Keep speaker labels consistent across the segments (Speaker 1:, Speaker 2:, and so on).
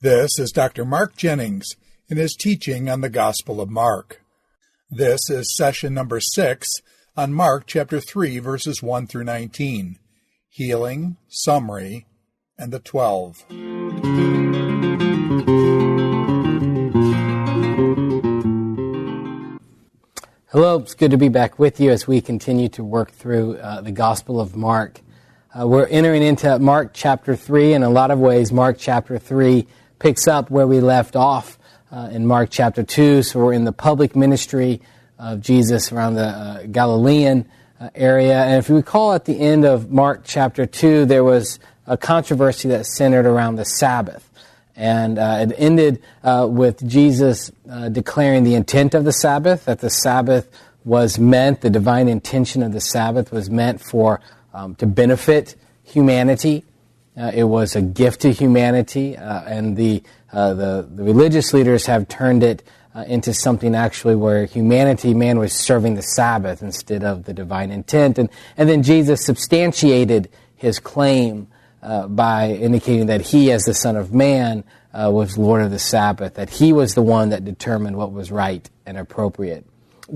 Speaker 1: This is Dr. Mark Jennings in his teaching on the Gospel of Mark. This is session number 6 on Mark chapter 3, verses 1 through 19, Healing, Summary, and the 12.
Speaker 2: Hello, it's good to be back with you as we continue to work through the Gospel of Mark. We're entering into Mark chapter 3. In a lot of ways, Mark chapter 3 picks up where we left off in Mark chapter 2. So we're in the public ministry of Jesus around the Galilean area. And if you recall, at the end of Mark chapter 2, there was a controversy that centered around the Sabbath. And it ended with Jesus declaring the intent of the Sabbath, that the Sabbath was meant, the divine intention of the Sabbath was meant for to benefit humanity. It was a gift to humanity, and the religious leaders have turned it into something actually where man was serving the Sabbath instead of the divine intent. And then Jesus substantiated his claim by indicating that he, as the Son of Man, was Lord of the Sabbath, that he was the one that determined what was right and appropriate.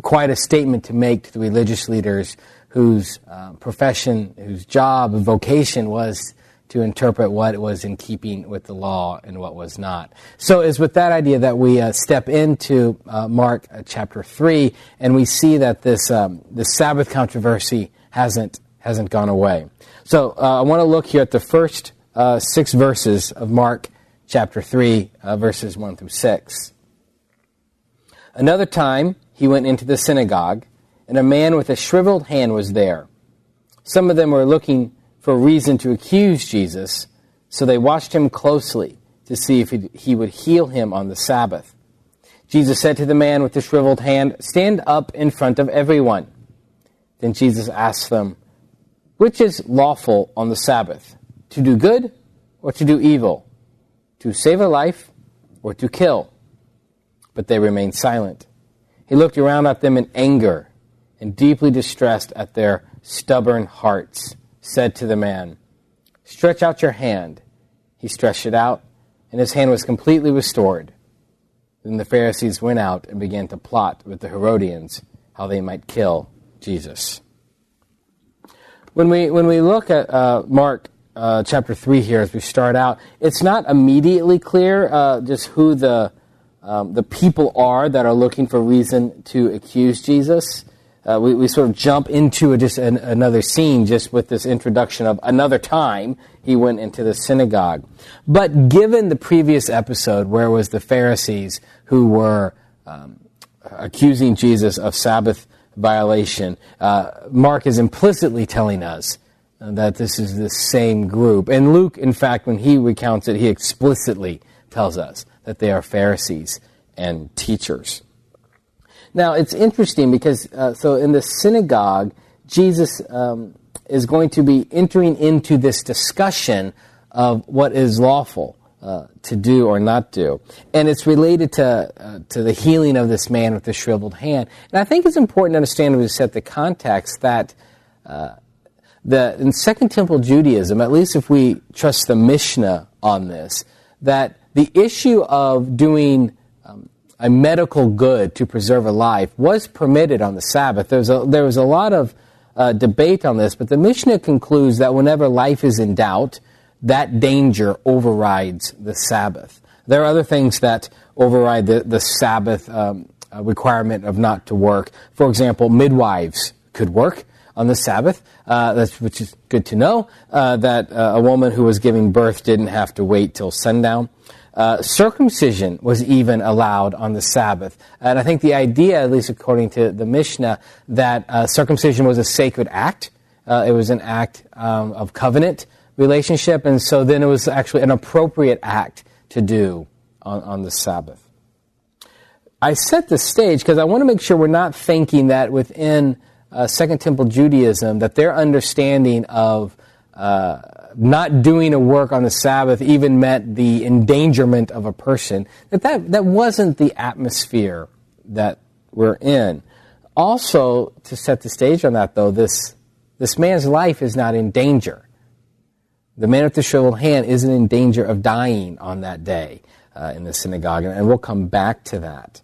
Speaker 2: Quite a statement to make to the religious leaders whose profession, whose job and vocation was to interpret what was in keeping with the law and what was not. So it's with that idea that we step into Mark chapter 3, and we see that this Sabbath controversy hasn't gone away. So I want to look here at the first 6 verses of Mark chapter 3, verses 1 through 6. Another time he went into the synagogue, and a man with a shriveled hand was there. Some of them were looking for reason to accuse Jesus, so they watched him closely to see if he would heal him on the Sabbath. Jesus said to the man with the shriveled hand, "Stand up in front of everyone." Then Jesus asked them, "Which is lawful on the Sabbath, to do good or to do evil, to save a life or to kill?" But they remained silent. He looked around at them in anger and, deeply distressed at their stubborn hearts, said to the man, "Stretch out your hand." He stretched it out, and his hand was completely restored. Then the Pharisees went out and began to plot with the Herodians how they might kill Jesus. When we look at Mark chapter 3 here, as we start out, it's not immediately clear just who the people are that are looking for reason to accuse Jesus. We sort of jump into another scene just with this introduction of another time he went into the synagogue. But given the previous episode where it was the Pharisees who were accusing Jesus of Sabbath violation, Mark is implicitly telling us that this is the same group. And Luke, in fact, when he recounts it, he explicitly tells us that they are Pharisees and teachers. Now, it's interesting because, so in the synagogue, Jesus is going to be entering into this discussion of what is lawful to do or not do. And it's related to the healing of this man with the shriveled hand. And I think it's important to understand, when we set the context, that in Second Temple Judaism, at least if we trust the Mishnah on this, that the issue of doing a medical good to preserve a life was permitted on the Sabbath. There was a lot of debate on this, but the Mishnah concludes that whenever life is in doubt, that danger overrides the Sabbath. There are other things that override the Sabbath requirement of not to work. For example, midwives could work on the Sabbath, which is good to know, that a woman who was giving birth didn't have to wait till sundown. Circumcision was even allowed on the Sabbath. And I think the idea, at least according to the Mishnah, that circumcision was a sacred act. It was an act of covenant relationship, and so then it was actually an appropriate act to do on the Sabbath. I set the stage because I want to make sure we're not thinking that within Second Temple Judaism that their understanding of not doing a work on the Sabbath even meant the endangerment of a person, that wasn't the atmosphere that we're in. Also, to set the stage on that, though, this man's life is not in danger. The man with the shriveled hand isn't in danger of dying on that day. in the synagogue, and we'll come back to that.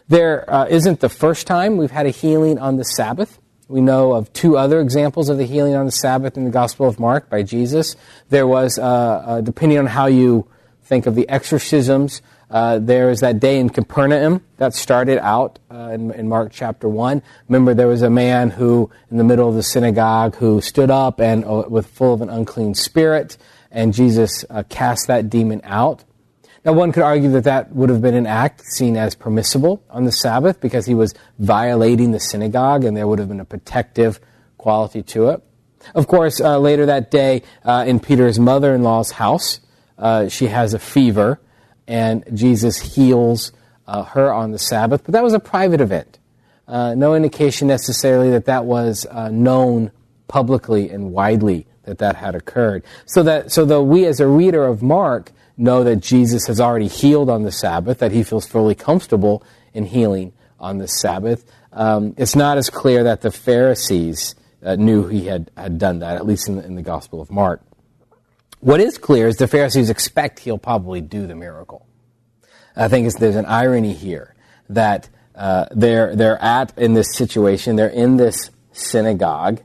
Speaker 2: There isn't the first time we've had a healing on the Sabbath. We know of two other examples of the healing on the Sabbath in the Gospel of Mark by Jesus. There was, depending on how you think of the exorcisms, there was that day in Capernaum that started out in Mark chapter 1. Remember, there was a man who, in the middle of the synagogue, who stood up and with full of an unclean spirit, and Jesus cast that demon out. Now, one could argue that that would have been an act seen as permissible on the Sabbath because he was violating the synagogue, and there would have been a protective quality to it. Of course, later that day, in Peter's mother-in-law's house, she has a fever, and Jesus heals her on the Sabbath. But that was a private event. No indication necessarily that that was known publicly and widely that had occurred. So though we as a reader of Mark know that Jesus has already healed on the Sabbath, that he feels fully comfortable in healing on the Sabbath, it's not as clear that the Pharisees knew he had done that, at least in the Gospel of Mark. What is clear is the Pharisees expect he'll probably do the miracle. I think there's an irony here that they're at in this situation, they're in this synagogue,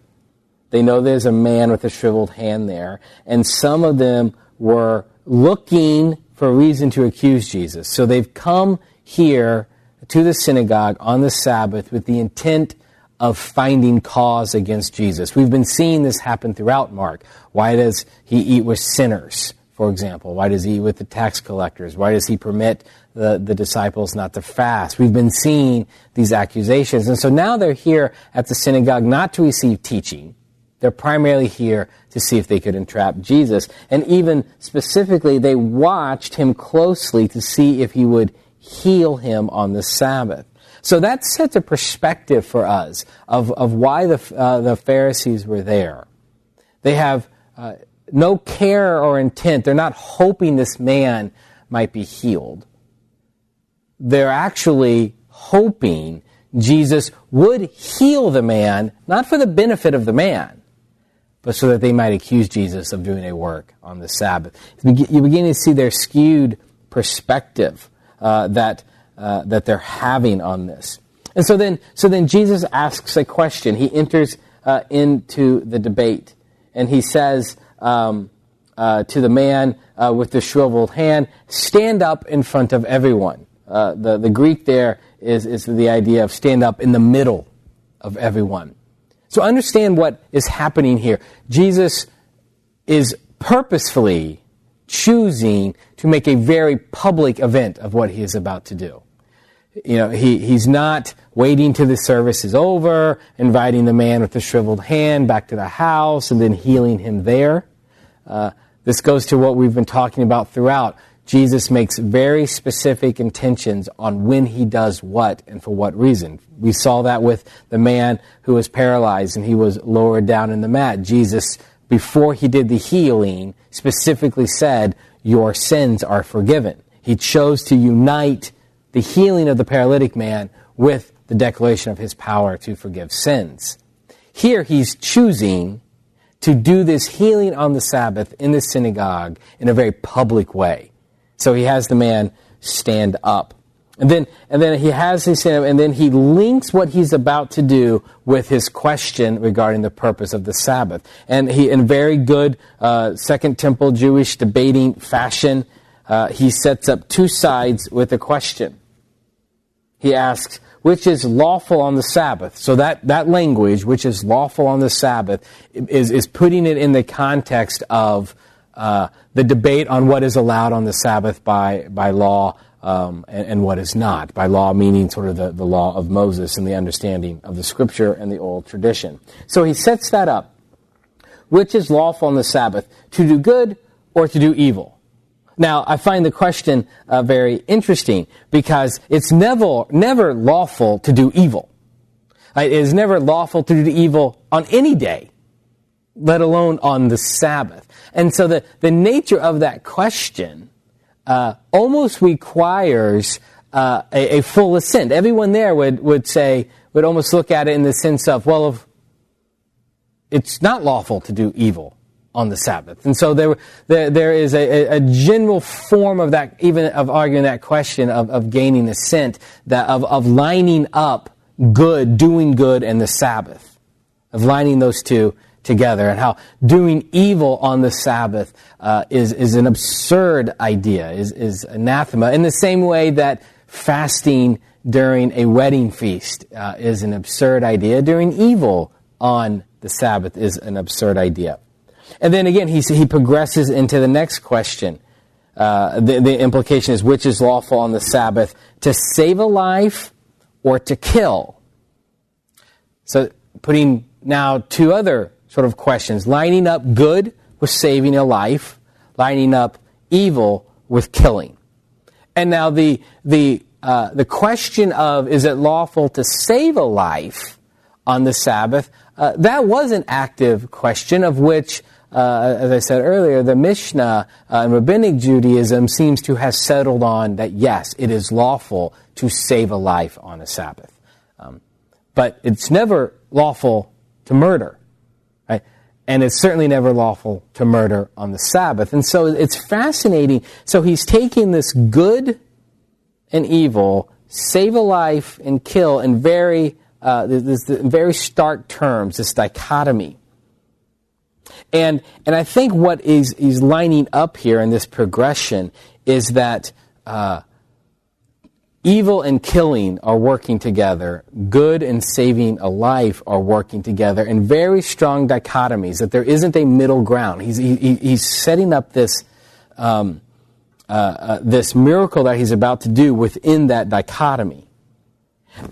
Speaker 2: they know there's a man with a shriveled hand there, and some of them were looking for a reason to accuse Jesus. So they've come here to the synagogue on the Sabbath with the intent of finding cause against Jesus. We've been seeing this happen throughout Mark. Why does he eat with sinners, for example? Why does he eat with the tax collectors? Why does he permit the disciples not to fast? We've been seeing these accusations. And so now they're here at the synagogue not to receive teaching. They're primarily here to see if they could entrap Jesus. And even specifically, they watched him closely to see if he would heal him on the Sabbath. So that sets a perspective for us of why the Pharisees were there. They have no care or intent. They're not hoping this man might be healed. They're actually hoping Jesus would heal the man, not for the benefit of the man, but so that they might accuse Jesus of doing a work on the Sabbath. You begin to see their skewed perspective that they're having on this. And so then Jesus asks a question. He enters into the debate, and he says to the man with the shriveled hand, "Stand up in front of everyone." The Greek there is the idea of stand up in the middle of everyone. So understand what is happening here. Jesus is purposefully choosing to make a very public event of what he is about to do. You know, he's not waiting till the service is over, inviting the man with the shriveled hand back to the house, and then healing him there. This goes to what we've been talking about throughout. Jesus makes very specific intentions on when he does what and for what reason. We saw that with the man who was paralyzed and he was lowered down in the mat. Jesus, before he did the healing, specifically said, "Your sins are forgiven." He chose to unite the healing of the paralytic man with the declaration of his power to forgive sins. Here he's choosing to do this healing on the Sabbath in the synagogue in a very public way. So he has the man stand up. And then he has him stand up, and then he links what he's about to do with his question regarding the purpose of the Sabbath. And he, in very good Second Temple Jewish debating fashion, he sets up two sides with a question. He asks, which is lawful on the Sabbath? So that language, which is lawful on the Sabbath, is putting it in the context of the debate on what is allowed on the Sabbath by law and what is not. By law meaning sort of the law of Moses and the understanding of the Scripture and the old tradition. So he sets that up. Which is lawful on the Sabbath? To do good or to do evil? Now, I find the question very interesting because it's never lawful to do evil. It is never lawful to do evil on any day, let alone on the Sabbath. And so the nature of that question almost requires a full assent. Everyone there would almost look at it in the sense of, well, if it's not lawful to do evil on the Sabbath. And so there is a general form of that, even of arguing that question of gaining assent, that of lining up good, doing good, and the Sabbath, of lining those two together, and how doing evil on the Sabbath is an absurd idea, is anathema, in the same way that fasting during a wedding feast is an absurd idea. Doing evil on the Sabbath is an absurd idea. And then again, he progresses into the next question. The implication is, which is lawful on the Sabbath, to save a life or to kill? So putting now two other sort of questions, lining up good with saving a life, lining up evil with killing. And now the question of, is it lawful to save a life on the Sabbath, that was an active question, of which, as I said earlier, the Mishnah in Rabbinic Judaism seems to have settled on that, yes, it is lawful to save a life on a Sabbath. But it's never lawful to murder, right? And it's certainly never lawful to murder on the Sabbath. And so it's fascinating. So he's taking this good and evil, save a life and kill, in very stark terms, this dichotomy. And I think what is lining up here in this progression is that evil and killing are working together, good and saving a life are working together in very strong dichotomies, that there isn't a middle ground. He's setting up this this miracle that he's about to do within that dichotomy.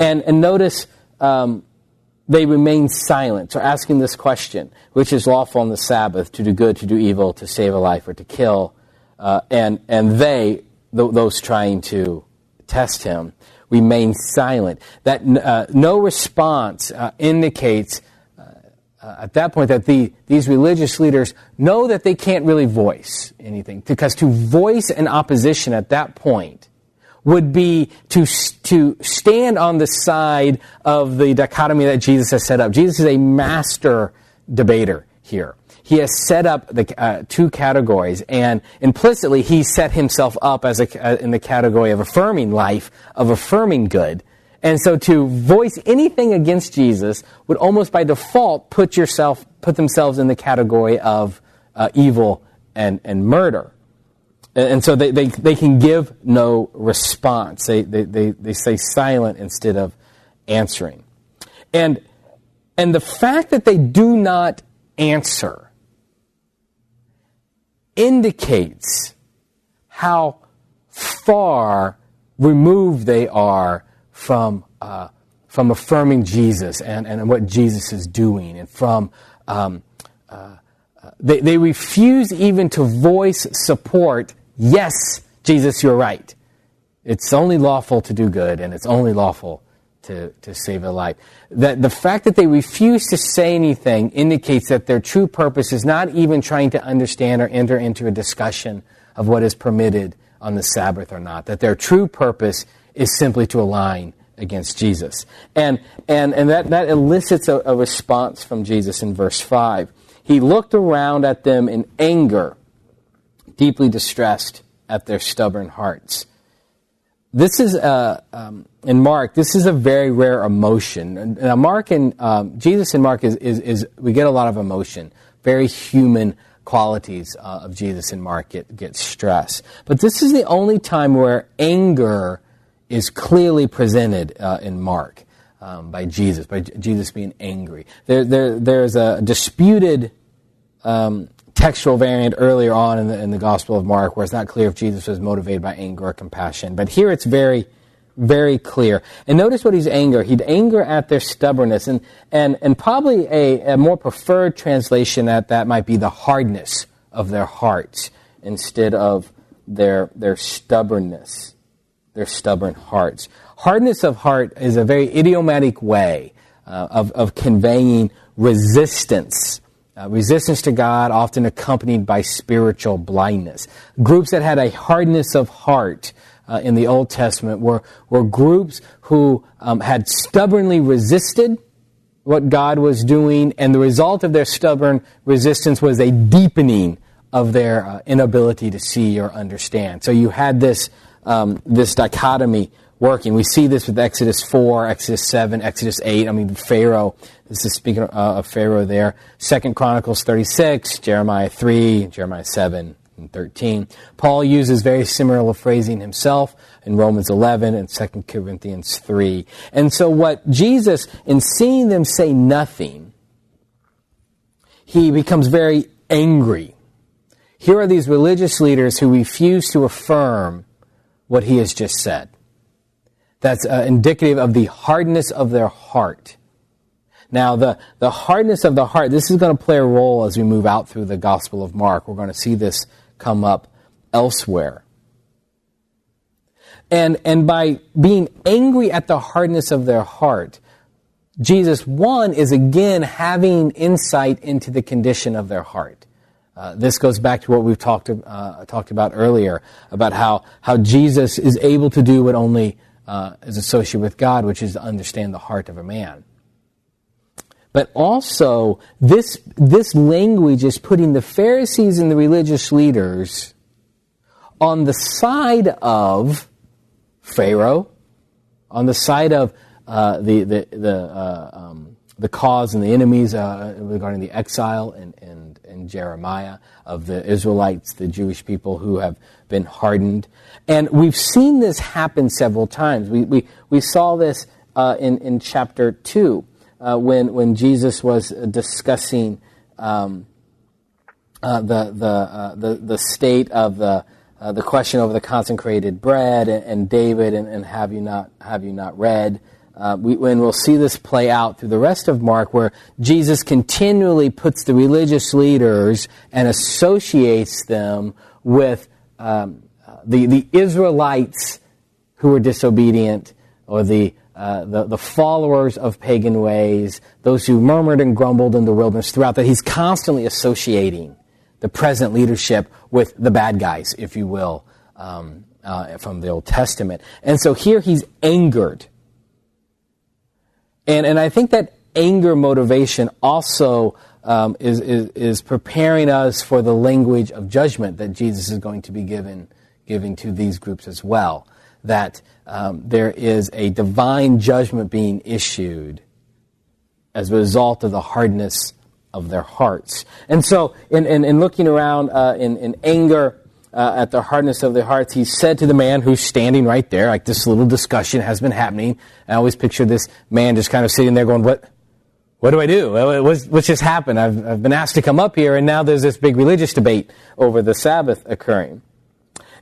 Speaker 2: And notice they remain silent. So asking this question, which is lawful on the Sabbath, to do good, to do evil, to save a life, or to kill, and they, those trying to test him, remain silent. That no response indicates at that point that these religious leaders know that they can't really voice anything, because to voice an opposition at that point would be to stand on the side of the dichotomy that Jesus has set up. Jesus is a master debater here. He has set up the two categories, and implicitly he set himself up as in the category of affirming life, of affirming good. And so to voice anything against Jesus would almost by default put themselves in the category of evil and murder. And so they can give no response. They stay silent instead of answering. And the fact that they do not answer indicates how far removed they are from affirming Jesus and what Jesus is doing, and from they refuse even to voice support. Yes, Jesus, you're right. It's only lawful to do good, and it's only lawful to save a life. That the fact that they refuse to say anything indicates that their true purpose is not even trying to understand or enter into a discussion of what is permitted on the Sabbath or not. That their true purpose is simply to align against Jesus. And that elicits a response from Jesus in verse 5. He looked around at them in anger, deeply distressed at their stubborn hearts. This is, in Mark, this is a very rare emotion. Now, Mark and Jesus in Mark is we get a lot of emotion, very human qualities of Jesus in Mark get stress. But this is the only time where anger is clearly presented in Mark by Jesus being angry. There's a disputed textual variant earlier on in the Gospel of Mark where it's not clear if Jesus was motivated by anger or compassion. But here it's very, very clear. And notice what he's anger. He'd anger at their stubbornness. And probably a more preferred translation at that might be the hardness of their hearts instead of their stubbornness, their stubborn hearts. Hardness of heart is a very idiomatic way of conveying resistance. Resistance to God, often accompanied by spiritual blindness. Groups that had a hardness of heart in the Old Testament were groups who had stubbornly resisted what God was doing, and the result of their stubborn resistance was a deepening of their inability to see or understand. So you had this dichotomy working. We see this with Exodus 4, Exodus 7, Exodus 8. I mean, Pharaoh, this is speaking of Pharaoh there. 2 Chronicles 36, Jeremiah 3, Jeremiah 7, and 13. Paul uses very similar phrasing himself in Romans 11 and 2 Corinthians 3. And so what Jesus, in seeing them say nothing, he becomes very angry. Here are these religious leaders who refuse to affirm what he has just said. That's indicative of the hardness of their heart. Now, the hardness of the heart, this is going to play a role as we move out through the Gospel of Mark. We're going to see this come up elsewhere. And by being angry at the hardness of their heart, Jesus, one, is again having insight into the condition of their heart. This goes back to what we've talked about earlier, about how Jesus is able to do what only is associated with God, which is to understand the heart of a man. But also, this language is putting the Pharisees and the religious leaders on the side of Pharaoh, on the side of the cause and the enemies regarding the exile and Jeremiah, of the Israelites, the Jewish people who have been hardened. And we've seen this happen several times. We saw this in chapter 2 when Jesus was discussing the state of the question over the consecrated bread and David and have you not read. We'll see this play out through the rest of Mark, where Jesus continually puts the religious leaders and associates them with the Israelites who were disobedient, or the followers of pagan ways, those who murmured and grumbled in the wilderness throughout, that he's constantly associating the present leadership with the bad guys, if you will, from the Old Testament. And so here he's angered. And I think that anger motivation also is preparing us for the language of judgment that Jesus is going to be giving to these groups as well. That there is a divine judgment being issued as a result of the hardness of their hearts. And so in looking around in anger at the hardness of their hearts, he said to the man who's standing right there, like this little discussion has been happening. I always picture this man just kind of sitting there going, what do I do? What's just happened? I've been asked to come up here, and now there's this big religious debate over the Sabbath occurring.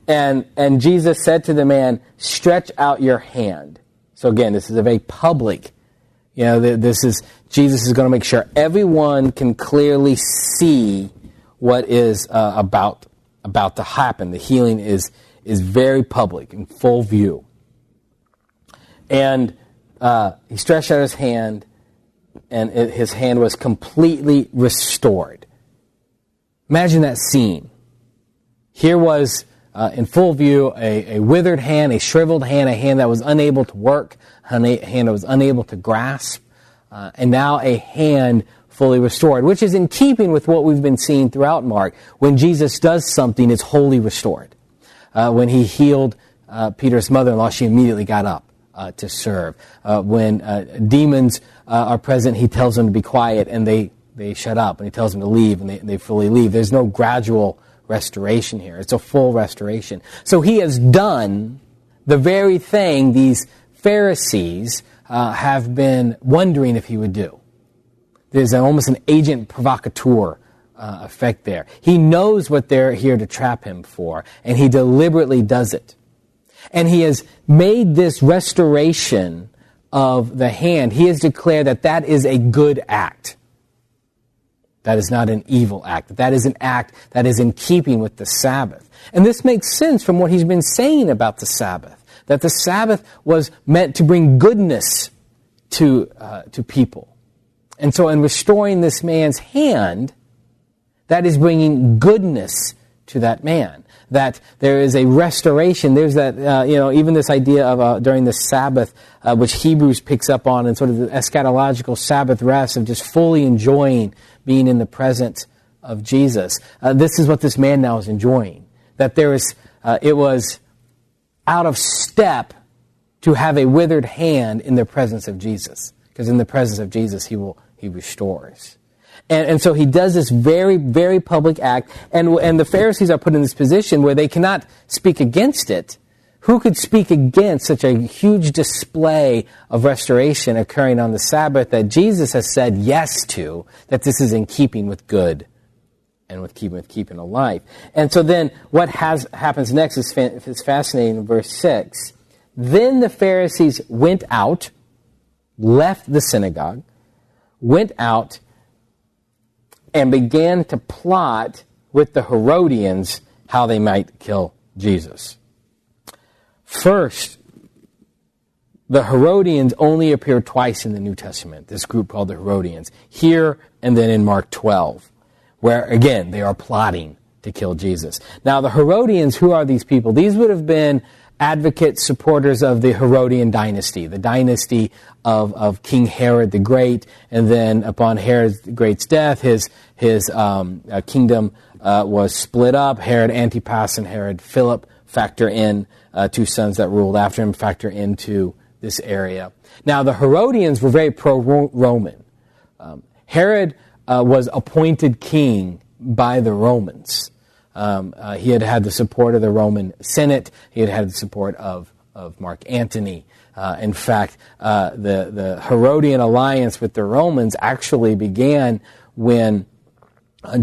Speaker 2: And Jesus said to the man, stretch out your hand. So again, this is a very public, Jesus is going to make sure everyone can clearly see what is about to happen. The healing is very public, in full view. And he stretched out his hand, and his hand was completely restored. Imagine that scene. Here was, in full view, a withered hand, a shriveled hand, a hand that was unable to work, a hand that was unable to grasp, and now a hand fully restored, which is in keeping with what we've been seeing throughout Mark. When Jesus does something, it's wholly restored. When he healed Peter's mother-in-law, she immediately got up to serve. When demons are present, he tells them to be quiet, and they shut up, and he tells them to leave, and they fully leave. There's no gradual restoration here. It's a full restoration. So he has done the very thing these Pharisees have been wondering if he would do. There's almost an agent provocateur effect there. He knows what they're here to trap him for, and he deliberately does it. And he has made this restoration of the hand. He has declared that is a good act. That is not an evil act. That is an act that is in keeping with the Sabbath. And this makes sense from what he's been saying about the Sabbath, that the Sabbath was meant to bring goodness to people. And so in restoring this man's hand, that is bringing goodness to that man, that there is a restoration. There's that, even this idea of during the Sabbath, which Hebrews picks up on, and sort of the eschatological Sabbath rest of just fully enjoying being in the presence of Jesus. This is what this man now is enjoying. That it was out of step to have a withered hand in the presence of Jesus, because in the presence of Jesus he restores. And so he does this very, very public act, and the Pharisees are put in this position where they cannot speak against it. Who could speak against such a huge display of restoration occurring on the Sabbath that Jesus has said yes to, that this is in keeping with good and with keeping a life? And so then what happens next is fascinating in verse 6. Then the Pharisees went out, left the synagogue, went out, and began to plot with the Herodians how they might kill Jesus. First, the Herodians only appear twice in the New Testament, this group called the Herodians, here and then in Mark 12, where, again, they are plotting to kill Jesus. Now, the Herodians, who are these people? These would have been advocates, supporters of the Herodian dynasty, the dynasty of King Herod the Great, and then upon Herod the Great's death, his kingdom was split up. Herod Antipas and Herod Philip factor in, two sons that ruled after him factor into this area. Now, the Herodians were very pro-Roman. Herod was appointed king by the Romans. He had had the support of the Roman Senate. He had had the support of Mark Antony. In fact, the Herodian alliance with the Romans actually began when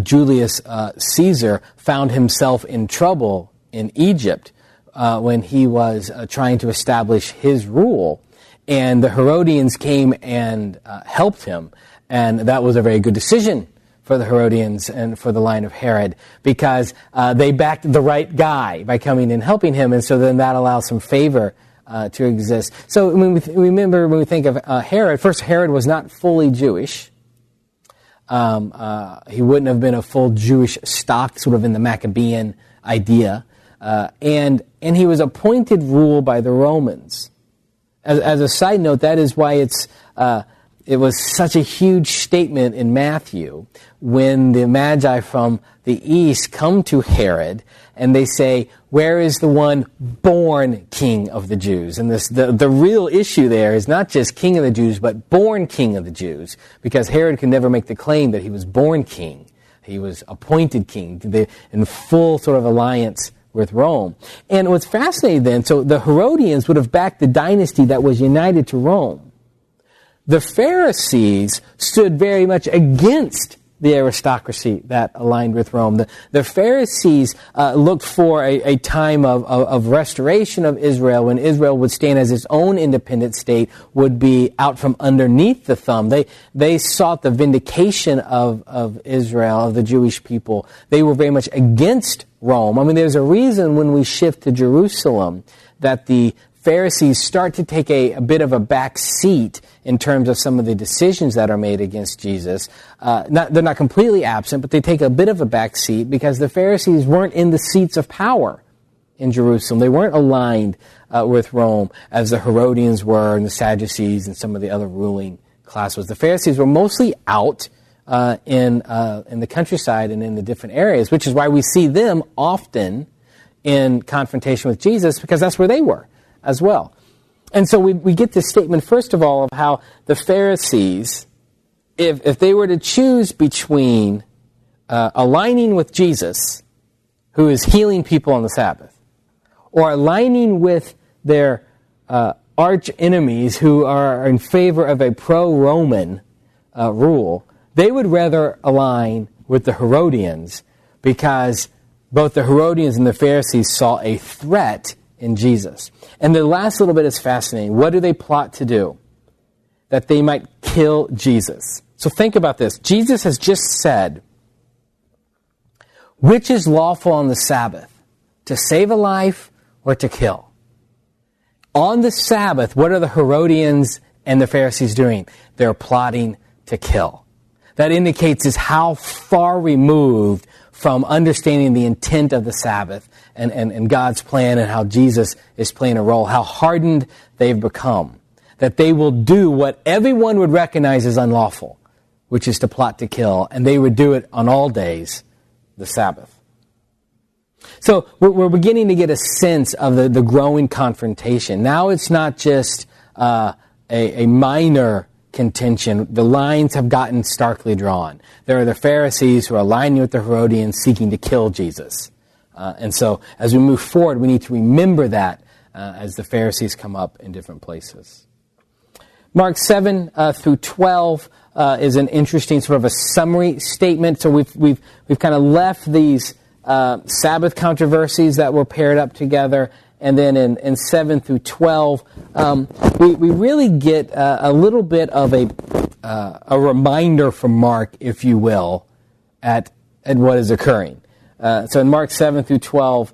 Speaker 2: Julius Caesar found himself in trouble in Egypt when he was trying to establish his rule. And the Herodians came and helped him. And that was a very good decision for the Herodians and for the line of Herod, because they backed the right guy by coming and helping him, and so then that allows some favor to exist. So when we think of Herod, first, Herod was not fully Jewish. He wouldn't have been a full Jewish stock, sort of in the Maccabean idea, and he was appointed rule by the Romans. As a side note, that is why it was such a huge statement in Matthew when the Magi from the east come to Herod and they say, "Where is the one born king of the Jews?" And the real issue there is not just king of the Jews, but born king of the Jews, because Herod could never make the claim that he was born king. He was appointed king in full sort of alliance with Rome. And what's fascinating then, so the Herodians would have backed the dynasty that was united to Rome. The Pharisees stood very much against the aristocracy that aligned with Rome. The Pharisees looked for a time of restoration of Israel, when Israel would stand as its own independent state, would be out from underneath the thumb. They sought the vindication of Israel, of the Jewish people. They were very much against Rome. I mean, there's a reason when we shift to Jerusalem that the Pharisees start to take a bit of a back seat in terms of some of the decisions that are made against Jesus. They're not completely absent, but they take a bit of a back seat because the Pharisees weren't in the seats of power in Jerusalem. They weren't aligned with Rome as the Herodians were, and the Sadducees and some of the other ruling class was. The Pharisees were mostly out in the countryside and in the different areas, which is why we see them often in confrontation with Jesus, because that's where they were as well. And so we get this statement, first of all, of how the Pharisees, if they were to choose between aligning with Jesus, who is healing people on the Sabbath, or aligning with their arch enemies who are in favor of a pro-Roman rule, they would rather align with the Herodians, because both the Herodians and the Pharisees saw a threat in Jesus. And the last little bit is fascinating. What do they plot to do? That they might kill Jesus. So think about this. Jesus has just said, which is lawful on the Sabbath? To save a life or to kill? On the Sabbath, what are the Herodians and the Pharisees doing? They're plotting to kill. that indicates is how far removed from understanding the intent of the Sabbath and God's plan and how Jesus is playing a role, how hardened they've become, that they will do what everyone would recognize as unlawful, which is to plot to kill, and they would do it on all days, the Sabbath. So we're beginning to get a sense of the growing confrontation. Now it's not just a minor contention. The lines have gotten starkly drawn. There are the Pharisees who are aligning with the Herodians seeking to kill Jesus. And so as we move forward, we need to remember that as the Pharisees come up in different places. Mark 7 through 12 is an interesting sort of a summary statement. So we've kind of left these Sabbath controversies that were paired up together, and then in 7 through 12, we really get a little bit of a reminder from Mark, if you will, at what is occurring. So in Mark 7 through 12,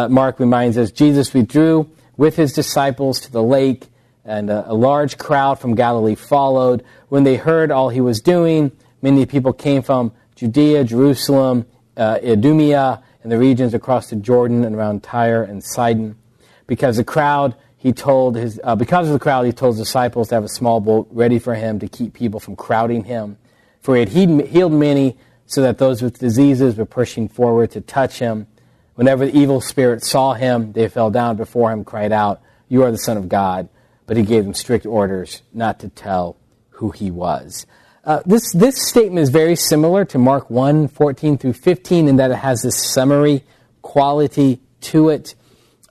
Speaker 2: Mark reminds us, Jesus withdrew with his disciples to the lake, and a large crowd from Galilee followed. When they heard all he was doing, many people came from Judea, Jerusalem, Idumea, and the regions across the Jordan and around Tyre and Sidon. Because of the crowd, he told his disciples to have a small boat ready for him to keep people from crowding him. For he had healed many, so that those with diseases were pushing forward to touch him. Whenever the evil spirits saw him, they fell down before him, cried out, "You are the Son of God." But he gave them strict orders not to tell who he was. This statement is very similar to Mark 1, 14 through 15, in that it has this summary quality to it.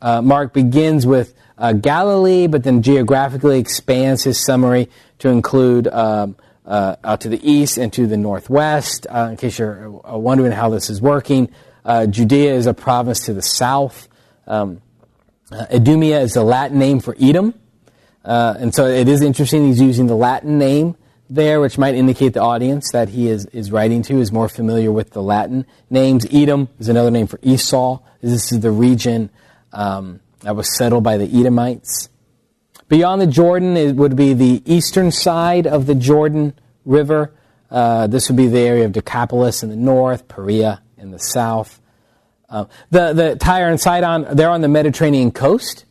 Speaker 2: Mark begins with Galilee, but then geographically expands his summary to include out to the east and to the northwest. In case you're wondering how this is working, Judea is a province to the south. Idumea is the Latin name for Edom. And so it is interesting he's using the Latin name there, which might indicate the audience that he is writing to is more familiar with the Latin names. Edom is another name for Esau. This is the region that was settled by the Edomites. Beyond the Jordan, it would be the eastern side of the Jordan River. This would be the area of Decapolis in the north, Perea in the south. The Tyre and Sidon, they're on the Mediterranean coast,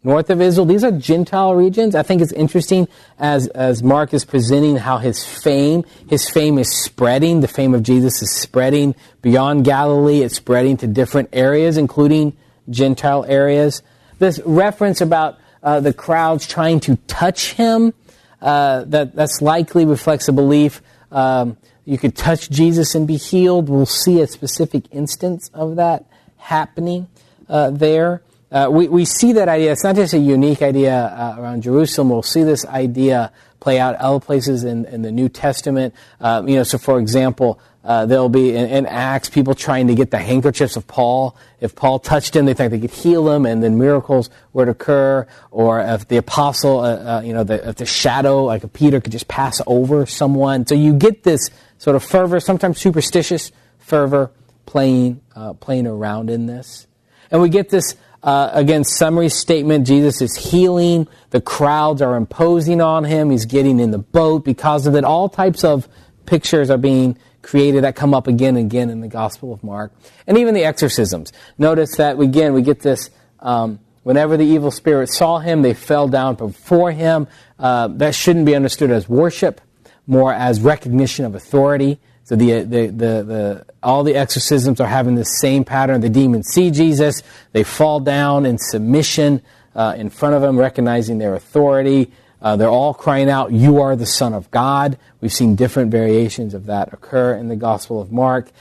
Speaker 2: north of Israel. These are Gentile regions. I think it's interesting as Mark is presenting how his fame is spreading. The fame of Jesus is spreading beyond Galilee. It's spreading to different areas, including Gentile areas. This reference about the crowds trying to touch him, that's likely reflects a belief you could touch Jesus and be healed. We'll see a specific instance of that happening there. We see that idea. It's not just a unique idea around Jerusalem. We'll see this idea play out other places in the New Testament. So for example, there'll be in Acts people trying to get the handkerchiefs of Paul. If Paul touched him, they thought they could heal him, and then miracles would occur. Or if the apostle, if the shadow, like a Peter, could just pass over someone. So you get this sort of fervor, sometimes superstitious fervor, playing around in this, and we get this. Again, summary statement, Jesus is healing, the crowds are imposing on him, he's getting in the boat because of it. All types of pictures are being created that come up again and again in the Gospel of Mark. And even the exorcisms. Notice that, we get this, whenever the evil spirits saw him, they fell down before him. That shouldn't be understood as worship, more as recognition of authority. So all the exorcisms are having the same pattern. The demons see Jesus, they fall down in submission in front of him, recognizing their authority. They're all crying out, "You are the Son of God." We've seen different variations of that occur in the Gospel of Mark.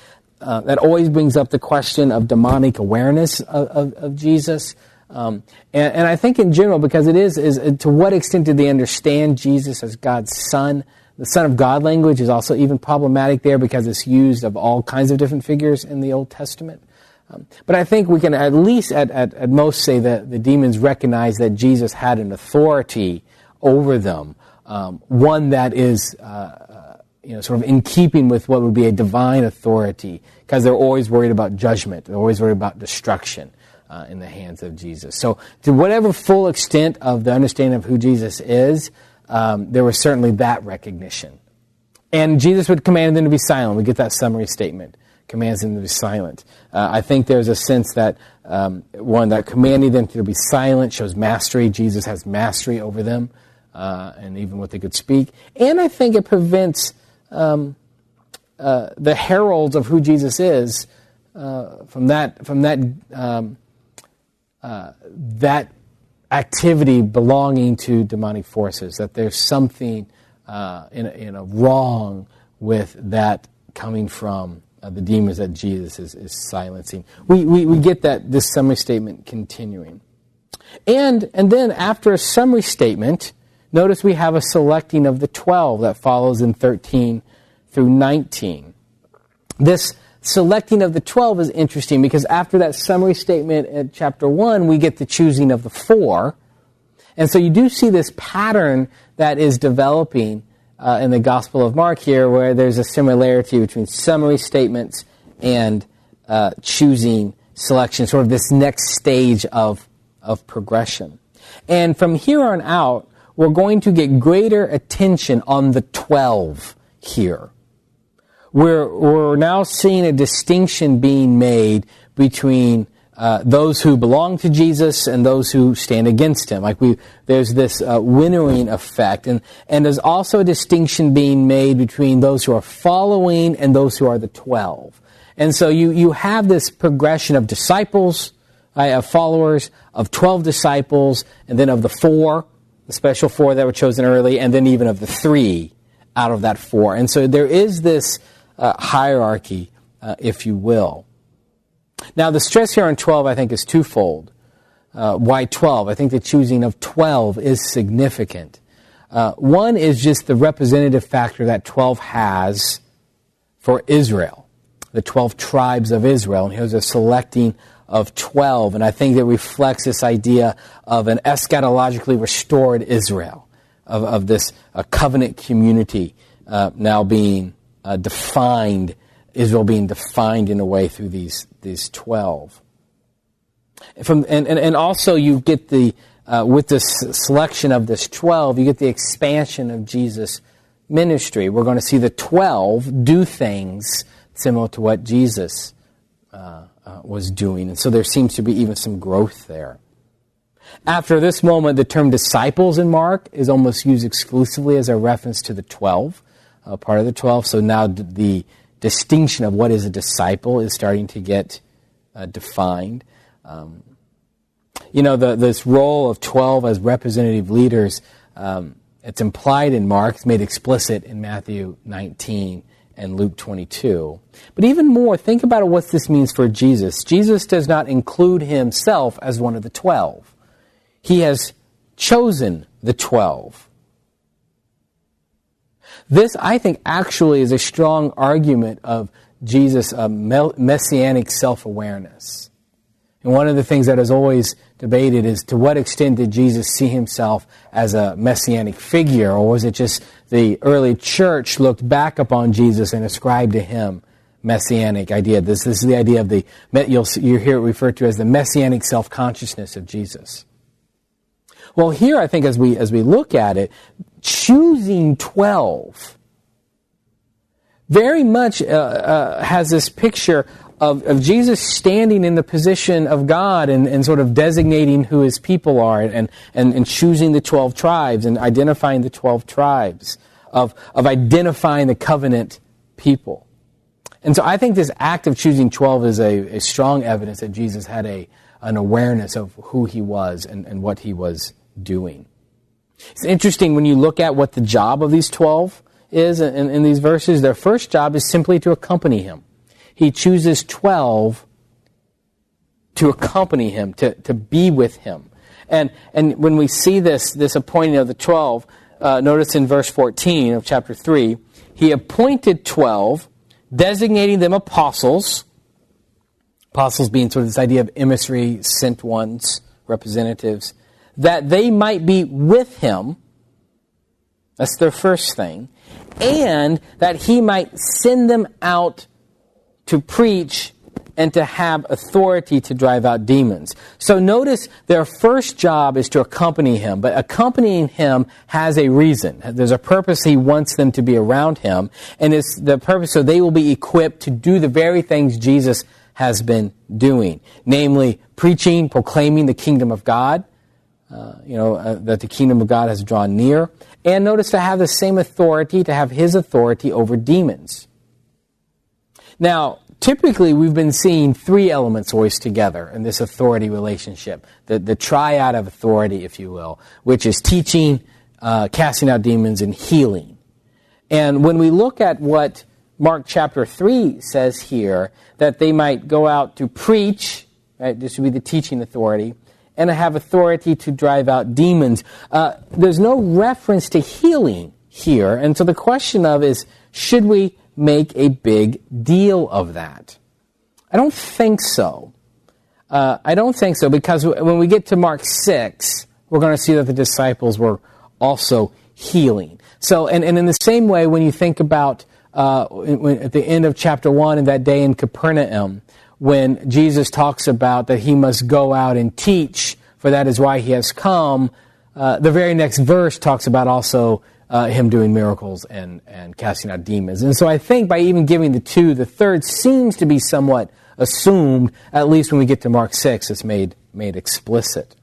Speaker 2: That always brings up the question of demonic awareness of Jesus. And I think in general, because it is to what extent did they understand Jesus as God's Son? The Son of God language is also even problematic there because it's used of all kinds of different figures in the Old Testament. But I think we can at least at most say that the demons recognize that Jesus had an authority over them, one that is sort of in keeping with what would be a divine authority, because they're always worried about judgment. They're always worried about destruction in the hands of Jesus. So to whatever full extent of the understanding of who Jesus is, there was certainly that recognition. And Jesus would command them to be silent. We get that summary statement. Commands them to be silent. I think there's a sense that, that commanding them to be silent shows mastery. Jesus has mastery over them, and even what they could speak. And I think it prevents the heralds of who Jesus is from that activity belonging to demonic forces. That there's something wrong with that coming from the demons that Jesus is silencing. We get this summary statement continuing. And then after a summary statement, notice we have a selecting of the 12 that follows in 13 through 19. This selecting of the 12 is interesting because after that summary statement at chapter 1, we get the choosing of the 4. And so you do see this pattern that is developing in the Gospel of Mark here, where there's a similarity between summary statements and choosing selection, sort of this next stage of progression. And from here on out, we're going to get greater attention on the 12 here. We're now seeing a distinction being made between those who belong to Jesus and those who stand against him. There's this winnowing effect, and there's also a distinction being made between those who are following and those who are the 12. And so you have this progression of disciples, of followers, of 12 disciples, and then of the 4, the special 4 that were chosen early, and then even of the 3 out of that 4. And so there is this hierarchy, if you will. Now, the stress here on 12, I think, is twofold. Why 12? I think the choosing of 12 is significant. One is just the representative factor that 12 has for Israel, the 12 tribes of Israel. And here's a selecting of 12. And I think that reflects this idea of an eschatologically restored Israel, of this covenant community now being defined, Israel being defined in a way through these 12. And also you get with this selection of this 12, you get the expansion of Jesus' ministry. We're going to see the 12 do things similar to what Jesus was doing. And so there seems to be even some growth there. After this moment, the term disciples in Mark is almost used exclusively as a reference to the 12, part of the 12. So now the distinction of what is a disciple is starting to get defined. This role of 12 as representative leaders, it's implied in Mark, it's made explicit in Matthew 19 and Luke 22. But even more, think about what this means for Jesus. Jesus does not include himself as one of the 12. He has chosen the 12. This, I think, actually is a strong argument of Jesus' messianic self-awareness. And one of the things that is always debated is, to what extent did Jesus see himself as a messianic figure, or was it just the early church looked back upon Jesus and ascribed to him messianic idea? This is the idea of you hear it referred to as the messianic self-consciousness of Jesus. Well, here I think as we look at it, choosing 12 very much has this picture of Jesus standing in the position of God and sort of designating who his people are and choosing the 12 tribes and identifying the 12 tribes, of identifying the covenant people. And so I think this act of choosing 12 is a strong evidence that Jesus had an awareness of who he was and what he was doing. It's interesting when you look at what the job of these 12 is in these verses. Their first job is simply to accompany him. He chooses 12 to accompany him, to be with him. And when we see this appointing of the 12, notice in verse 14 of chapter 3, he appointed 12, designating them apostles being sort of this idea of emissary, sent ones, representatives, that they might be with him. That's their first thing. And that he might send them out to preach and to have authority to drive out demons. So notice their first job is to accompany him, but accompanying him has a reason. There's a purpose he wants them to be around him, and it's the purpose so they will be equipped to do the very things Jesus has been doing, namely preaching, proclaiming the kingdom of God, that the kingdom of God has drawn near, and notice to have the same authority, to have his authority over demons. Now, typically, we've been seeing three elements always together in this authority relationship, the triad of authority, if you will, which is teaching, casting out demons, and healing. And when we look at what Mark chapter 3 says here, that they might go out to preach, right, this would be the teaching authority, and to have authority to drive out demons. There's no reference to healing here, and so the question is, should we make a big deal of that? I don't think so. Because when we get to Mark 6, we're going to see that the disciples were also healing. So, and in the same way, when you think about at the end of chapter 1 and that day in Capernaum, when Jesus talks about that he must go out and teach, for that is why he has come, the very next verse talks about also him doing miracles and casting out demons. And so I think by even giving the two, the third seems to be somewhat assumed, at least when we get to Mark 6, it's made explicit.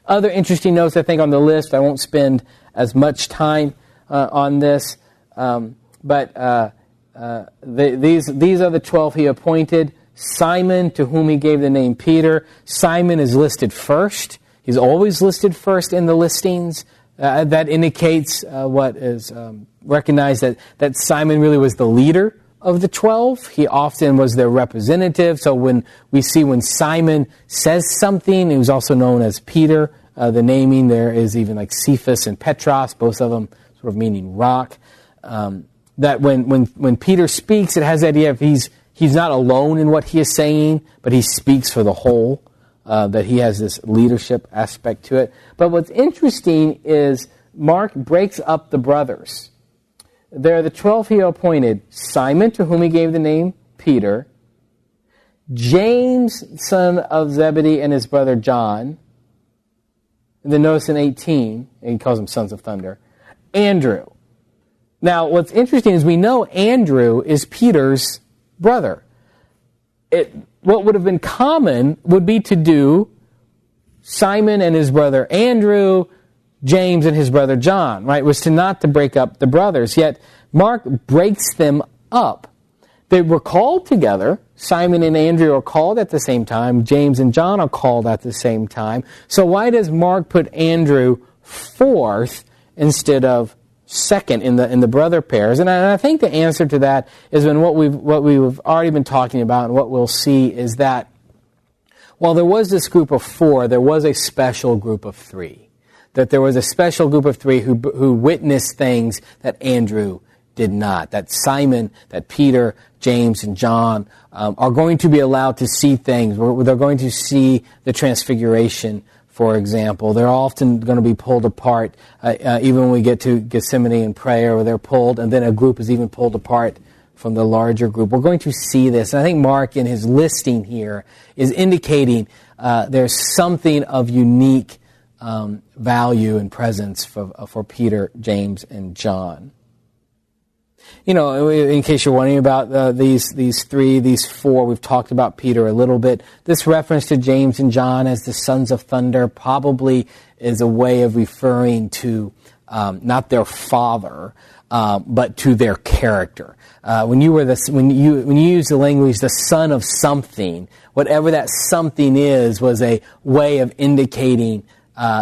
Speaker 2: Other interesting notes, I think, on the list, I won't spend as much time on this, but these are the 12 he appointed. Simon, to whom he gave the name Peter. Simon is listed first. He's always listed first in the listings. That indicates what is recognized that Simon really was the leader of the 12. He often was their representative. So when Simon says something, he was also known as Peter. The naming there is even like Cephas and Petros, both of them sort of meaning rock. That when Peter speaks, it has the idea of he's not alone in what he is saying, but he speaks for the whole. That he has this leadership aspect to it. But what's interesting is Mark breaks up the brothers. There are the 12 he appointed: Simon, to whom he gave the name Peter; James, son of Zebedee, and his brother John. And then notice in 18, and he calls them sons of thunder, Andrew. Now, what's interesting is we know Andrew is Peter's brother. What would have been common would be to do Simon and his brother Andrew, James and his brother John, right? Was not to break up the brothers. Yet Mark breaks them up. They were called together. Simon and Andrew are called at the same time. James and John are called at the same time. So why does Mark put Andrew fourth instead of second in the brother pairs? And I think the answer to that is when what we've already been talking about, and what we'll see is that while there was this group of four, there was a special group of three. That there was a special group of three who witnessed things that Andrew did not. That Simon, that Peter, James, and John are going to be allowed to see things. They're going to see the transfiguration, for example. They're often going to be pulled apart, even when we get to Gethsemane and prayer, where they're pulled, and then a group is even pulled apart from the larger group. We're going to see this. And I think Mark, in his listing here, is indicating there's something of unique value and presence for Peter, James, and John. You know, in case you're wondering about these four, we've talked about Peter a little bit. This reference to James and John as the sons of thunder probably is a way of referring to not their father, but to their character. When you use the language "the son of something," whatever that something was a way of indicating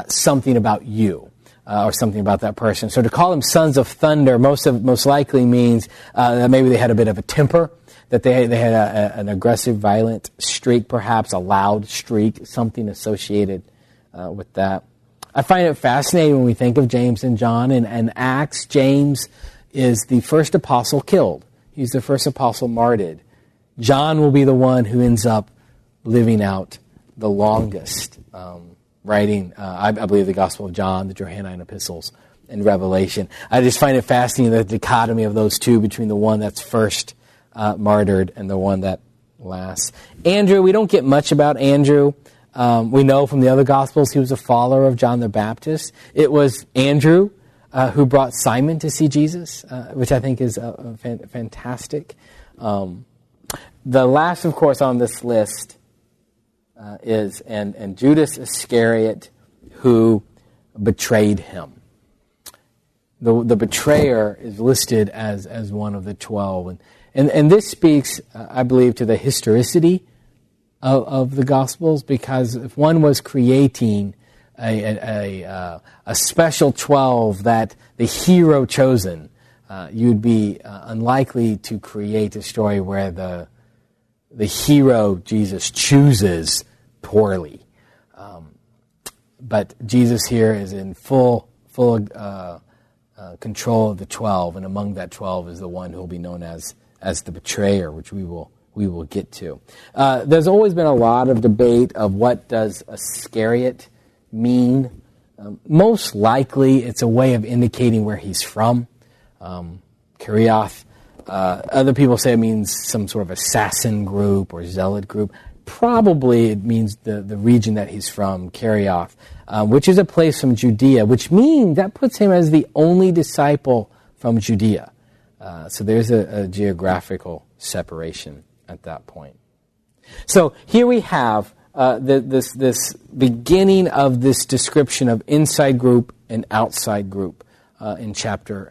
Speaker 2: something about you. Or something about that person. So to call them sons of thunder most likely means that maybe they had a bit of a temper, that they had an aggressive, violent streak, perhaps a loud streak, something associated with that. I find it fascinating when we think of James and John. In Acts, James is the first apostle killed. He's the first apostle martyred. John will be the one who ends up living out the longest, writing, I believe, the Gospel of John, the Johannine epistles, and Revelation. I just find it fascinating, the dichotomy of those two, between the one that's first martyred and the one that lasts. Andrew, we don't get much about Andrew. We know from the other Gospels he was a follower of John the Baptist. It was Andrew who brought Simon to see Jesus, which I think is fantastic. The last, of course, on this list is and Judas Iscariot, who betrayed him. The betrayer is listed as one of the 12. And this speaks, I believe, to the historicity of the Gospels, because if one was creating a special 12 that the hero chosen, you'd be unlikely to create a story where the hero, Jesus, chooses poorly. But Jesus here is in full control of the 12, and among that 12 is the one who will be known as the betrayer, which we will get to. There's always been a lot of debate of what does Iscariot mean. Most likely, it's a way of indicating where he's from. Kerioth. Other people say it means some sort of assassin group or zealot group. Probably it means the region that he's from, Kerioth, which is a place from Judea, which means that puts him as the only disciple from Judea. So there's a geographical separation at that point. So here we have this beginning of this description of inside group and outside group in chapter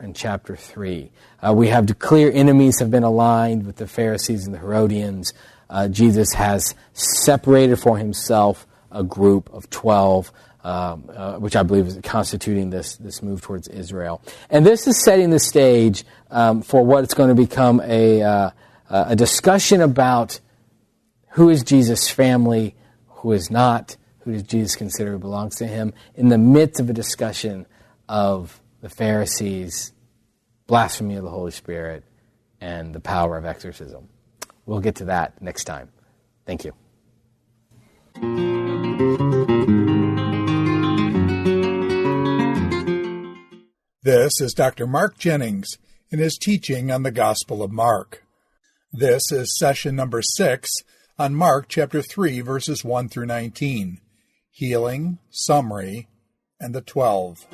Speaker 2: 3. We have the clear enemies have been aligned with the Pharisees and the Herodians. Jesus has separated for himself a group of 12, which I believe is constituting this move towards Israel. And this is setting the stage for what it's going to become a discussion about who is Jesus' family, who is not, who does Jesus consider belongs to him, in the midst of a discussion of the Pharisees' blasphemy of the Holy Spirit and the power of exorcism. We'll get to that next time. Thank you.
Speaker 1: This is Dr. Mark Jennings in his teaching on the Gospel of Mark. This is session number 6 on Mark chapter 3, verses 1 through 19, Healing, Summary, and the 12.